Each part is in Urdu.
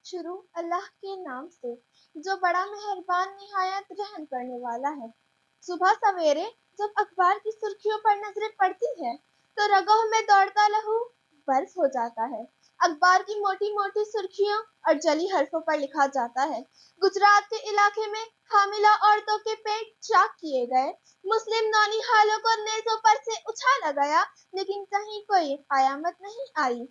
شروع اللہ کے نام سے جو بڑا مہربان نہایت رحم کرنے والا ہے۔ صبح سویرے جب اخبار کی سرخیوں پر نظریں پڑتی ہیں تو رگوں میں دوڑتا لہو برف ہو جاتا ہے۔ اخبار کی موٹی موٹی سرخیوں اور جلی حرفوں پر لکھا جاتا ہے، گجرات کے علاقے میں حاملہ عورتوں کے پیٹ چاک کیے گئے، مسلم نونہالوں کو نیزوں پر سے اچھالا گیا، لیکن کہیں کوئی قیامت نہیں آئی۔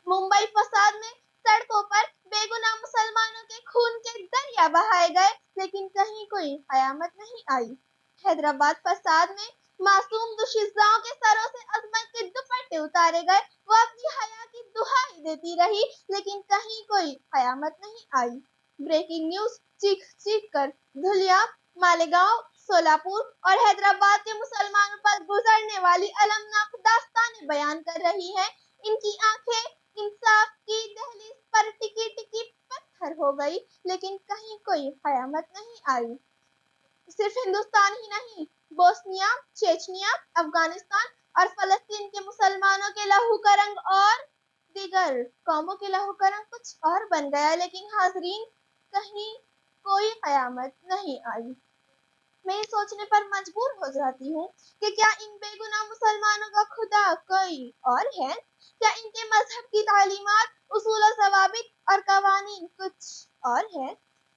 ممبئی فساد میں سڑکوں پر بے گناہ مسلمانوں کے خون کے دریا بہائے گئے، لیکن کہیں کوئی قیامت نہیں آئی۔ حیدرآباد فساد میں معصوم دوشیزاؤں کے سروں سے عصمت کے دوپٹے اتارے گئے، وہ اپنی حیا کی دہائی دیتی رہی، لیکن کہیں کوئی قیامت نہیں آئی۔ بریکنگ نیوز چیخ چیخ کر دھلیا، مالیگاؤں، سولاپور اور حیدرآباد کے مسلمانوں پر گزرنے والی المناک داستانیں بیان کر رہی ہے۔ ان کی آنکھیں انصاف کی دہلیز پر ٹکی ٹکی پتھر ہو گئی، لیکن کہیں کوئی قیامت نہیں آئی۔ صرف ہندوستان ہی نہیں، بوسنیا، چیچنیا، افغانستان اور فلسطین کے مسلمانوں کے لہو کا رنگ اور دیگر قوموں کے لہو کا رنگ کچھ اور بن گیا، لیکن حاضرین کہیں کوئی قیامت نہیں آئی۔ میں یہ سوچنے پر مجبور ہو جاتی ہوں کہ کیا ان بے گناہ مسلمانوں کا خدا کوئی اور ہے؟ کیا ان کے مذہب کی تعلیمات، اصول و ضوابط اور قوانین کچھ اور ہے؟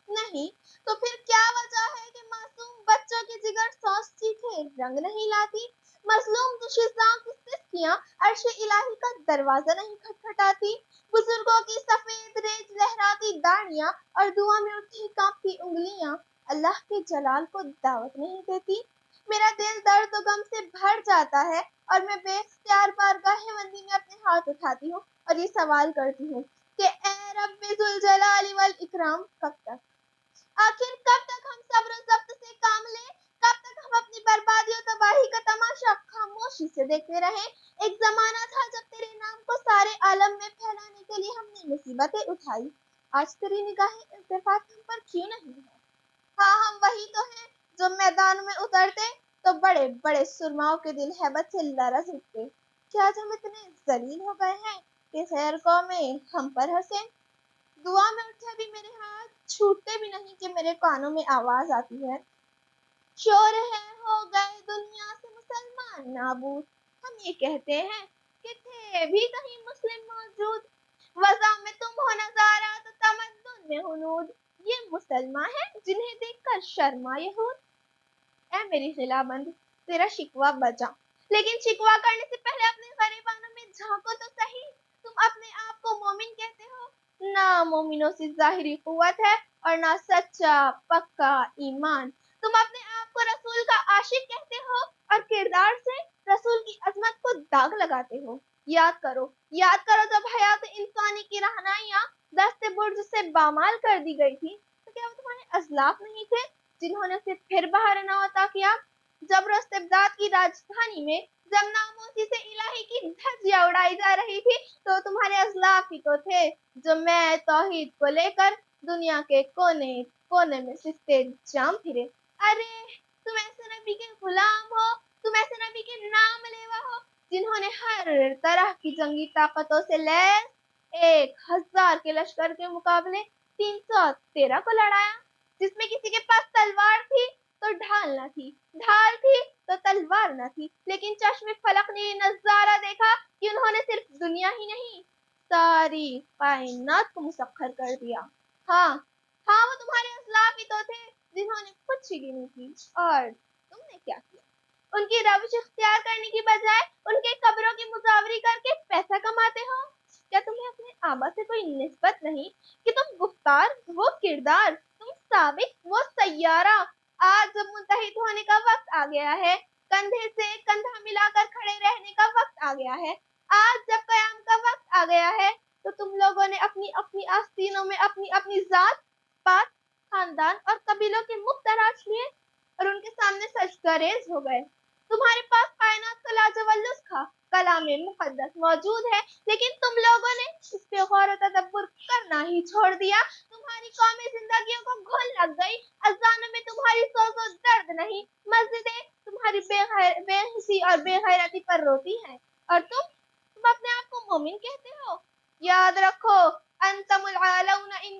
نہیں تو پھر کیا وجہ ہے کہ معصوم بچوں کی جگر سوز چیخیں رنگ نہیں لاتی، مظلوم دوشیزاؤں کی سسکیاں عرش الہی کا دروازہ نہیں کھٹکھٹاتی، بزرگوں کی سفید ریز لہراتی داڑھیاں اور دعا میں اٹھی کانپتی انگلیاں اللہ کے جلال کو دعوت نہیں دیتی؟ میرا دل درد و غم سے بھر جاتا ہے اور میں بے اختیار بارگاہ بندی میں اپنے ہاتھ اٹھاتی ہوں اور یہ سوال کرتی ہوں کہ اے رب ذوالجلال والاکرام، کب تک؟ آخر کب تک ہم صبر و ضبط سے کام لیں؟ کب تک ہم اپنی بربادی و تباہی کا تماشا خاموشی سے دیکھتے رہیں؟ ایک زمانہ تھا جب تیرے نام کو سارے عالم میں پھیلانے کے لیے ہم نے مصیبتیں اٹھائی، آج تیری نگاہ التفات ہم پر کیوں نہیں ہے؟ ہاں، ہم وہی تو ہیں جو میدان میں اترتے تو بڑے بڑے سرماؤں کے دل ہیبت سے لرز اٹھتے۔ کیا آج ہم اتنے ذلیل ہو گئے ہیں کہ غیر قومیں ہم پر ہنسیں؟ دعا میں اٹھے بھی میرے ہاتھ چھوٹتے بھی نہیں کہ میرے کانوں میں آواز آتی ہے، شور ہے ہو گئے دنیا سے مسلمان نابود۔ ہم یہ کہتے ہیں کہ تھے بھی کہیں مسلم موجود، وضع میں تم ہو نظارہ تو تمدن میں ہنود، یہ مسلمان ہیں جنہیں دیکھ کر شرما یہود۔ اے میری خلا بند، تیرا شکوہ بجا، لیکن شکوہ کرنے سے پہلے اپنے غریبانوں میں جھانکو تو صحیح۔ تم اپنے آپ کو مومن کہتے ہو، نہ مومنوں سے ظاہری قوت ہے اور نہ سچا پکا ایمان۔ تم اپنے آپ کو رسول کا عاشق کہتے ہو اور کردار سے رسول کی عظمت کو داغ لگاتے ہو۔ یاد کرو جب حیات انسانی کی رہنائیاں دست برج سے بامال کر دی گئی تھی تو کیا وہ تمہارے اسلاف نہیں تھے جنہوں نے اسے پھر بہار نو عطا کیا؟ جب استبداد کی راجدھانی میں جب ناموسی سے الہی کی دھجیاں اڑائی جا رہی تھی تو تمہارے اسلاف ہی تو تھے جو میں توحید کو لے کر دنیا کے کونے کونے میں سستے جام پھرے۔ ارے تم ایسے نبی کے غلام ہو، تم ایسے نبی کے نام لیوا ہو جنہوں نے ہر طرح کی جنگی طاقتوں سے لیس 1000 کے لشکر کے مقابلے 313 کو لڑایا، جس میں کسی کے پاس تلوار تھی تو ڈھال نہ تھی، ڈھال تھی تو تلوار نہ تھی، لیکن چشم فلک نے یہ نظارہ دیکھا کہ انہوں نے صرف دنیا ہی نہیں ساری کائنات کو مسخر کر دیا۔ ہاں وہ تمہارے اسلاف ہی تو تھے جنہوں نے خود شگی نہیں کی، اور تم نے کیا کیا؟ ان کی روش اختیار کرنے کی بجائے ان کے قبروں کی مزاوری کر کے پیسہ کماتے ہو۔ کیا تمہیں اپنے آبا سے کوئی نسبت نہیں کہ تم گفتار وہ کردار، تم سابق وہ سیارہ؟ آج جب متحد ہونے کا وقت آ گیا ہے، کندھے سے کندھا ملا کر کھڑے رہنے کا وقت آ گیا ہے، آج جب قیام کا وقت آ گیا ہے تو تم لوگوں نے اپنی اپنی آستینوں میں اپنی اپنی ذات پات، خاندان اور قبیلوں کے مفت تراش لیے اور ان کے سامنے سجدہ ریز ہو گئے۔ تمہارے پاس کائنات کا لاجوال نسخہ کلام مقدس موجود ہے، لیکن تم لوگوں نے اس پہ غور و تدبر کرنا ہی چھوڑ دیا۔ تمہاری قومی زندگیوں کو گھل لگ گئی، اذانوں میں تمہاری سوز و درد نہیں، مسجدیں تمہاری بے حسی اور بے غیرتی پر روتی ہیں، اور تم اپنے آپ کو مومن کہتے ہو۔ یاد رکھو انتم العالون ان